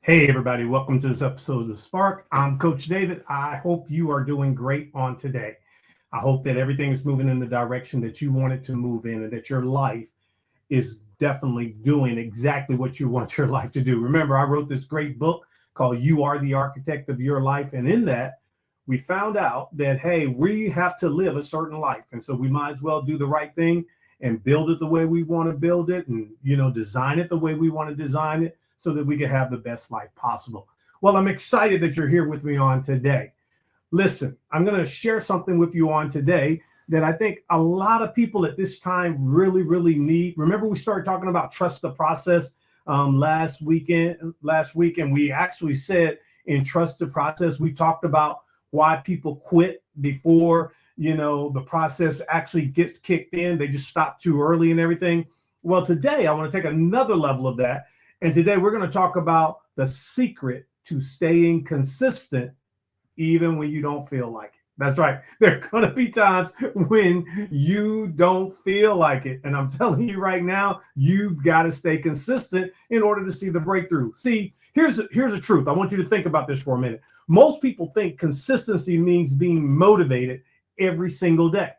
Hey, everybody, welcome to this episode of Spark. I'm Coach David. I hope you are doing great on today. I hope that everything is moving in the direction that you want it to move in and that your life is definitely doing exactly what you want your life to do. Remember, I wrote this great book called You Are the Architect of Your Life. And in that, we found out that, hey, we have to live a certain life. And so we might as well do the right thing and build it the way we want to build it and, design it the way we want to design it so that we can have the best life possible. Well, I'm excited that you're here with me on today. Listen, I'm going to share something with you on today that I think a lot of people at this time really, really need. Remember, we started talking about trust the process last week, and we actually said in trust the process, we talked about why people quit before, the process actually gets kicked in. They just stop too early and everything. Well, today I want to take another level of that. And today we're going to talk about the secret to staying consistent even when you don't feel like it. That's right. There are going to be times when you don't feel like it. And I'm telling you right now, you've got to stay consistent in order to see the breakthrough. See, here's a truth. I want you to think about this for a minute. Most people think consistency means being motivated every single day.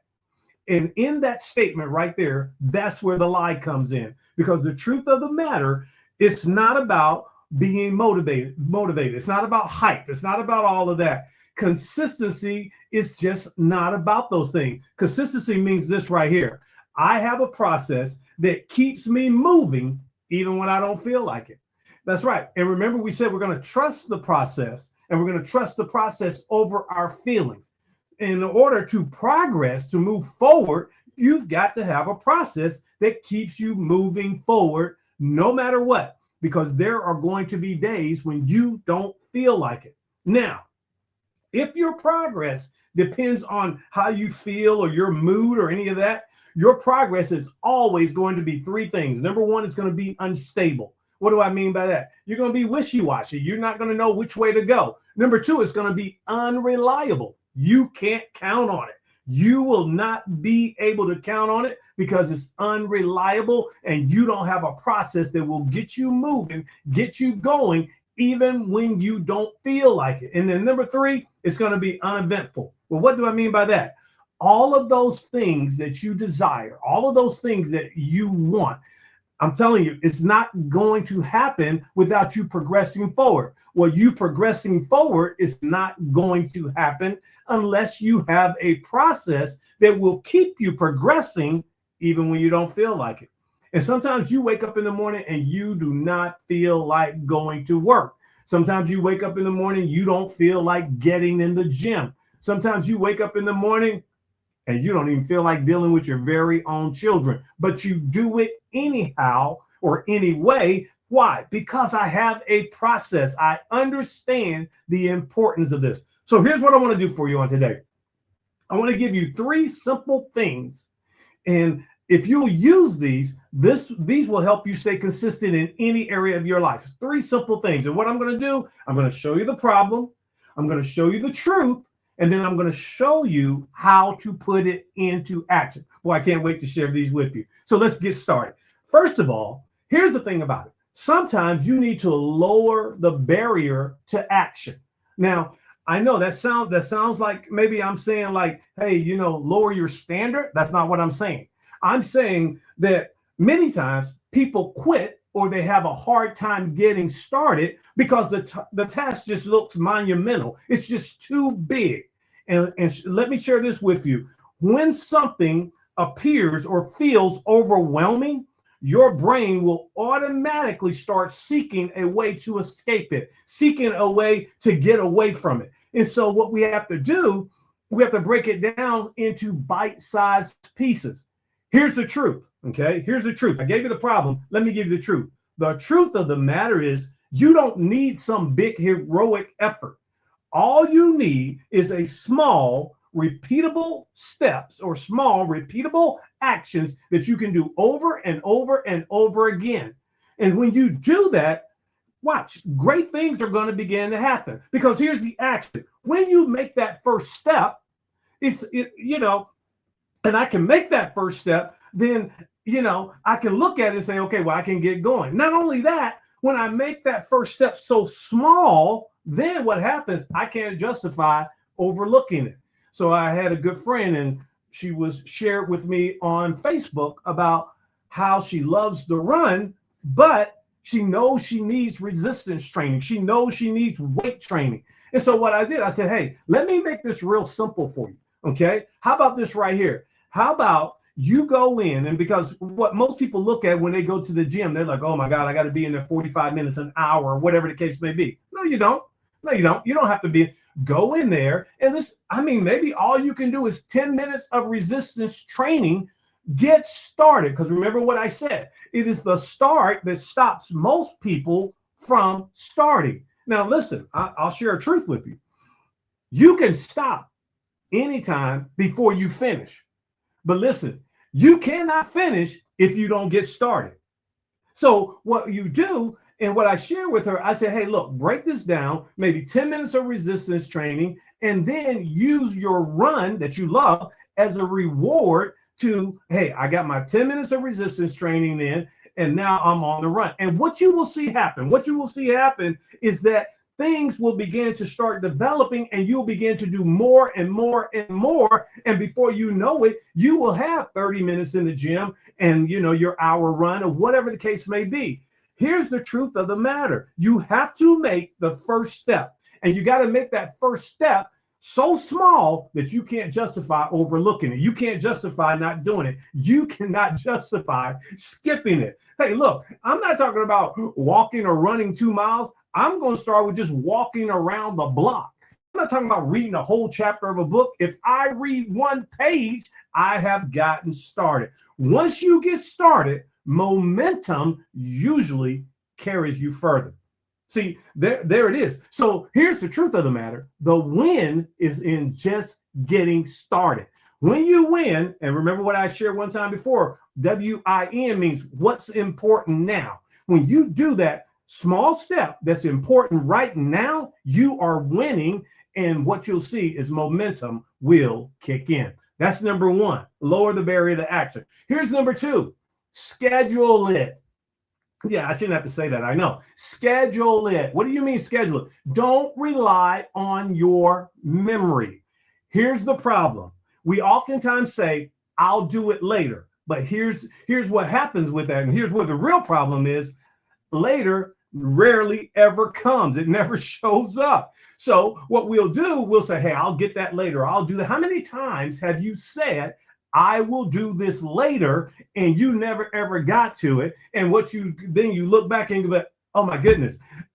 And in that statement right there, that's where the lie comes in. Because the truth of the matter, it's not about being motivated. It's not about hype. It's not about all of that. Consistency is just not about those things. Consistency means this right here. I have a process that keeps me moving even when I don't feel like it. That's right. And remember, we said we're going to trust the process, and we're going to trust the process over our feelings. In order to progress, to move forward, you've got to have a process that keeps you moving forward no matter what, because there are going to be days when you don't feel like it. Now, if your progress depends on how you feel or your mood or any of that, your progress is always going to be three things. Number one, it's going to be unstable. What do I mean by that? You're going to be wishy-washy. You're not going to know which way to go. Number two, it's going to be unreliable. You can't count on it. You will not be able to count on it because it's unreliable, and you don't have a process that will get you moving, get you going, even when you don't feel like it. And then number three, it's going to be uneventful. Well, what do I mean by that? All of those things that you desire, all of those things that you want, I'm telling you, it's not going to happen without you progressing forward. Well, you progressing forward is not going to happen unless you have a process that will keep you progressing even when you don't feel like it. And sometimes you wake up in the morning and you do not feel like going to work. Sometimes you wake up in the morning, you don't feel like getting in the gym. Sometimes you wake up in the morning and you don't even feel like dealing with your very own children, but you do it anyhow or anyway. Why? Because I have a process. I understand the importance of this. So here's what I want to do for you on today. I want to give you three simple things. And if you'll use these will help you stay consistent in any area of your life. Three simple things. And what I'm going to do, I'm going to show you the problem. I'm going to show you the truth. And then I'm going to show you how to put it into action. Boy, I can't wait to share these with you. So let's get started. First of all, here's the thing about it. Sometimes you need to lower the barrier to action. Now, I know that sounds like maybe I'm saying like, hey, lower your standard. That's not what I'm saying. I'm saying that many times people quit or they have a hard time getting started because the task just looks monumental. It's just too big. And let me share this with you. When something appears or feels overwhelming, your brain will automatically start seeking a way to escape it, seeking a way to get away from it. And so what we have to do, we have to break it down into bite-sized pieces. Here's the truth, okay? Here's the truth. I gave you the problem. Let me give you the truth. The truth of the matter is you don't need some big heroic effort. All you need is a small, repeatable steps or small, repeatable actions that you can do over and over and over again. And when you do that, watch, great things are going to begin to happen. Because here's the action. When you make that first step, and I can make that first step, then, I can look at it and say, okay, well, I can get going. Not only that, when I make that first step so small, then what happens? I can't justify overlooking it. So I had a good friend, and she was shared with me on Facebook about how she loves to run, but she knows she needs resistance training. She knows she needs weight training. And so what I did, I said, hey, let me make this real simple for you. Okay. How about this right here? How about you go in, and because what most people look at when they go to the gym, they're like, oh my God, I got to be in there 45 minutes, an hour, or whatever the case may be. No, you don't. No, you don't. You don't have to be. Go in there. And this, I mean, maybe all you can do is 10 minutes of resistance training. Get started. Because remember what I said, it is the start that stops most people from starting. Now, listen, I'll share a truth with you. You can stop anytime before you finish. But listen, you cannot finish if you don't get started. So what you do, and what I share with her, I said, hey, look, break this down, maybe 10 minutes of resistance training, and then use your run that you love as a reward to, hey, I got my 10 minutes of resistance training in, and now I'm on the run. And what you will see happen is that things will begin to start developing, and you'll begin to do more and more and more. And before you know it, you will have 30 minutes in the gym and, your hour run or whatever the case may be. Here's the truth of the matter. You have to make the first step, and you got to make that first step so small that you can't justify overlooking it. You can't justify not doing it. You cannot justify skipping it. Hey, look, I'm not talking about walking or running 2 miles. I'm going to start with just walking around the block. I'm not talking about reading a whole chapter of a book. If I read one page, I have gotten started. Once you get started, momentum usually carries you further. See, there it is. So here's the truth of the matter. The win is in just getting started. When you win, and remember what I shared one time before, WIN means what's important now. When you do that small step that's important right now, you are winning, and what you'll see is momentum will kick in. That's number one, lower the barrier to action. Here's number two, schedule it. Yeah, I shouldn't have to say that. I know. Schedule it. What do you mean schedule it? Don't rely on your memory. Here's the problem. We oftentimes say, I'll do it later. But here's what happens with that. And here's where the real problem is. Later rarely ever comes. It never shows up. So what we'll do, we'll say, hey, I'll get that later. I'll do that. How many times have you said, I will do this later, and you never ever got to it? And then you look back and go, oh my goodness,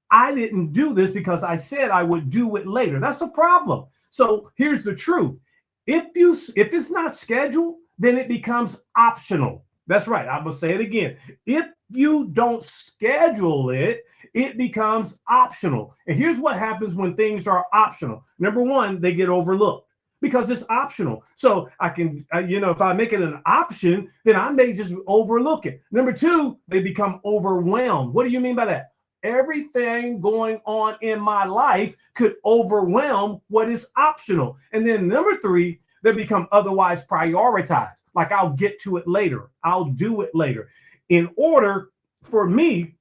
I didn't do this because I said I would do it later. That's the problem. So here's the truth. If it's not scheduled, then it becomes optional. That's right. I'm going to say it again. If you don't schedule it, it becomes optional. And here's what happens when things are optional. Number one, they get overlooked, because it's optional. So I can, if I make it an option, then I may just overlook it. Number two, they become overwhelmed. What do you mean by that? Everything going on in my life could overwhelm what is optional. And then number three, they become otherwise prioritized. Like, I'll get to it later. I'll do it later. In order for me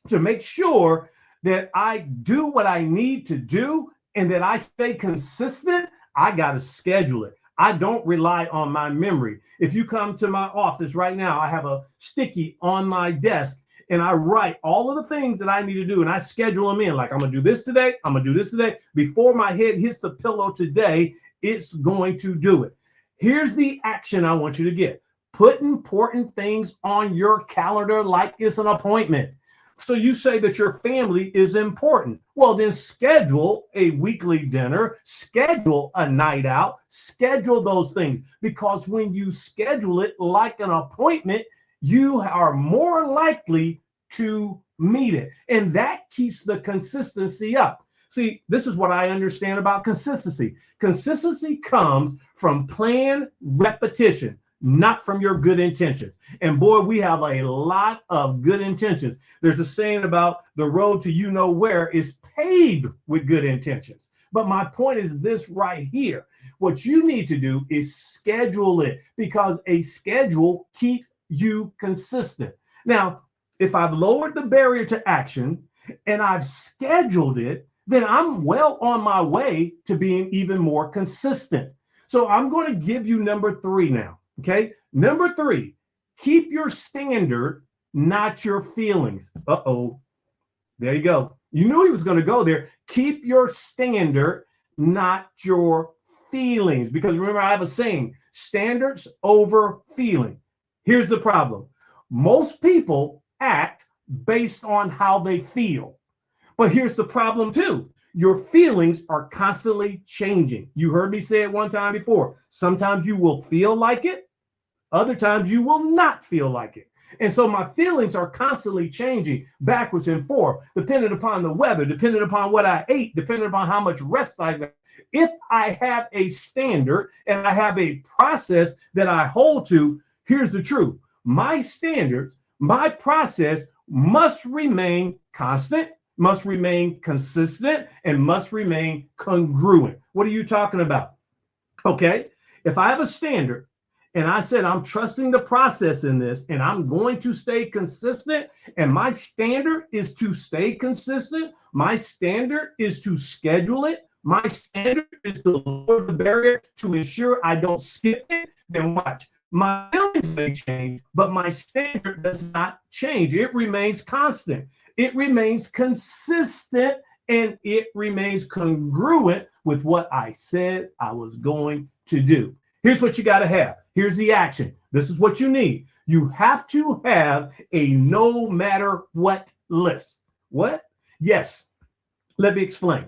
to make sure that I do what I need to do and that I stay consistent, I got to schedule it. I don't rely on my memory. If you come to my office right now, I have a sticky on my desk, and I write all of the things that I need to do, and I schedule them in. Like, I'm going to do this today. I'm going to do this today. Before my head hits the pillow today, it's going to do it. Here's the action I want you to get. Put important things on your calendar like it's an appointment. So you say that your family is important. Well, then schedule a weekly dinner, schedule a night out, schedule those things. Because when you schedule it like an appointment, you are more likely to meet it. And that keeps the consistency up. See, this is what I understand about consistency. Consistency comes from planned repetition, not from your good intentions. And boy, we have a lot of good intentions. There's a saying about the road to you know where is paved with good intentions. But my point is this right here. What you need to do is schedule it, because a schedule keeps you consistent. Now, if I've lowered the barrier to action and I've scheduled it, then I'm well on my way to being even more consistent. So I'm going to give you number 3 now. Okay. Number 3, keep your standard, not your feelings. Uh-oh. There you go. You knew he was going to go there. Keep your standard, not your feelings. Because remember, I have a saying, standards over feeling. Here's the problem. Most people act based on how they feel. But here's the problem too. Your feelings are constantly changing. You heard me say it one time before. Sometimes you will feel like it. Other times you will not feel like it. And so my feelings are constantly changing backwards and forth, depending upon the weather, depending upon what I ate, depending upon how much rest I got. If I have a standard and I have a process that I hold to, here's the truth. My standards, my process must remain constant, must remain consistent, and must remain congruent. What are you talking about? Okay, if I have a standard and I said I'm trusting the process in this and I'm going to stay consistent, and my standard is to stay consistent, my standard is to schedule it, my standard is to lower the barrier to ensure I don't skip it, then watch. My feelings may change, but my standard does not change. It remains constant. It remains consistent, and it remains congruent with what I said I was going to do. Here's what you got to have. Here's the action. This is what you need. You have to have a no matter what list. What? Yes. Let me explain.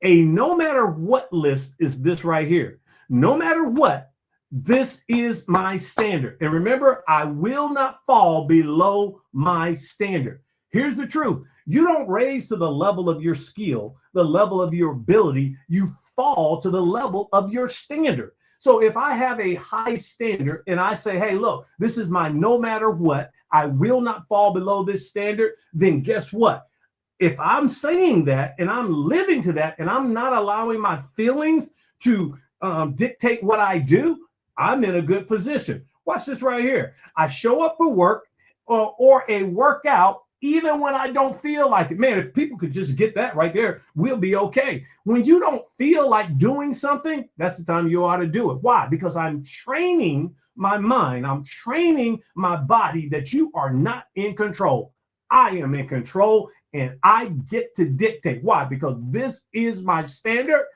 A no matter what list is this right here. No matter what, this is my standard. And remember, I will not fall below my standard. Here's the truth. You don't raise to the level of your skill, the level of your ability. You fall to the level of your standard. So if I have a high standard and I say, hey, look, this is my no matter what, I will not fall below this standard, then guess what? If I'm saying that and I'm living to that and I'm not allowing my feelings to dictate what I do, I'm in a good position. Watch this right here. I show up for work or a workout even when I don't feel like it. Man, if people could just get that right there, we'll be okay. When you don't feel like doing something, that's the time you ought to do it. Why? Because I'm training my mind. I'm training my body that you are not in control. I am in control and I get to dictate. Why? Because this is my standard.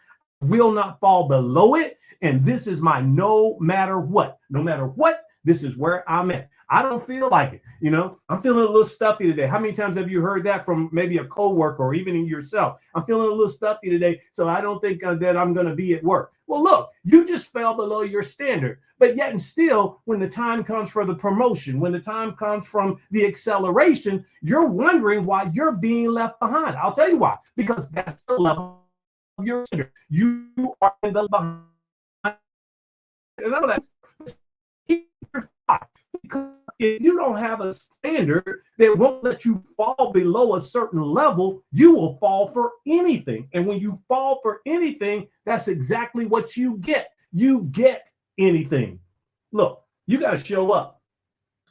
I will not fall below it. And this is my no matter what. No matter what, this is where I'm at. I don't feel like it. You know, I'm feeling a little stuffy today. How many times have you heard that from maybe a coworker or even in yourself? I'm feeling a little stuffy today, so I don't think that I'm going to be at work. Well, look, you just fell below your standard. But yet and still, when the time comes for the promotion, when the time comes from the acceleration, you're wondering why you're being left behind. I'll tell you why. Because that's the level of your standard. You are in the behind. And all that's keep your thought. Because if you don't have a standard that won't let you fall below a certain level, you will fall for anything. And when you fall for anything, that's exactly what you get. You get anything. Look, you got to show up.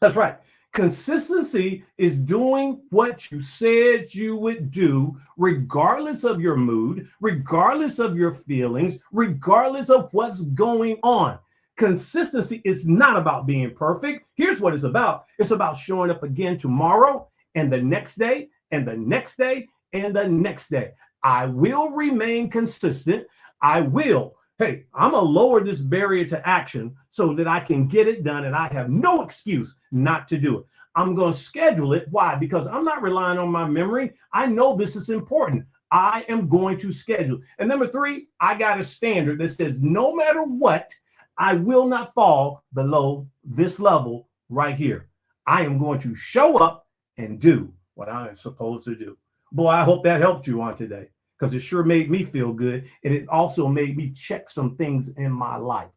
That's right. Consistency is doing what you said you would do, regardless of your mood, regardless of your feelings, regardless of what's going on. Consistency is not about being perfect. Here's what it's about. It's about showing up again tomorrow and the next day and the next day and the next day. I will remain consistent. I will. Hey, I'm going to lower this barrier to action so that I can get it done and I have no excuse not to do it. I'm going to schedule it. Why? Because I'm not relying on my memory. I know this is important. I am going to schedule. And number 3, I got a standard that says no matter what, I will not fall below this level right here. I am going to show up and do what I am supposed to do. Boy, I hope that helped you on today, because it sure made me feel good. And it also made me check some things in my life.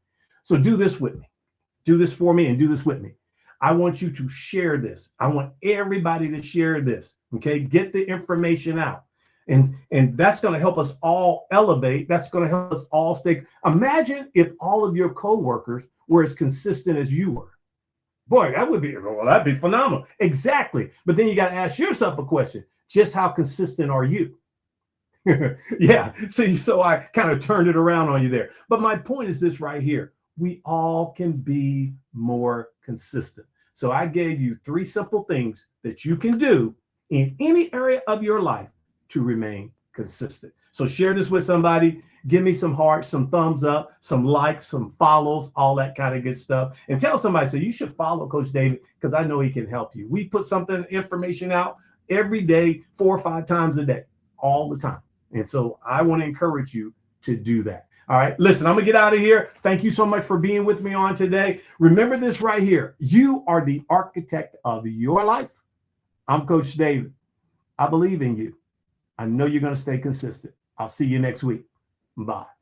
So do this with me. Do this for me and do this with me. I want you to share this. I want everybody to share this. Okay, get the information out. And that's going to help us all elevate. That's going to help us all stay. Imagine if all of your coworkers were as consistent as you were. Boy, that would be, well, that'd be phenomenal. Exactly. But then you got to ask yourself a question. Just how consistent are you? Yeah. So I kind of turned it around on you there. But my point is this right here. We all can be more consistent. So I gave you 3 simple things that you can do in any area of your life to remain consistent. So share this with somebody. Give me some hearts, some thumbs up, some likes, some follows, all that kind of good stuff. And tell somebody, so you should follow Coach David because I know he can help you. We put information out every day, 4 or 5 times a day, all the time. And so I want to encourage you to do that. All right. Listen, I'm going to get out of here. Thank you so much for being with me on today. Remember this right here. You are the architect of your life. I'm Coach David. I believe in you. I know you're going to stay consistent. I'll see you next week. Bye.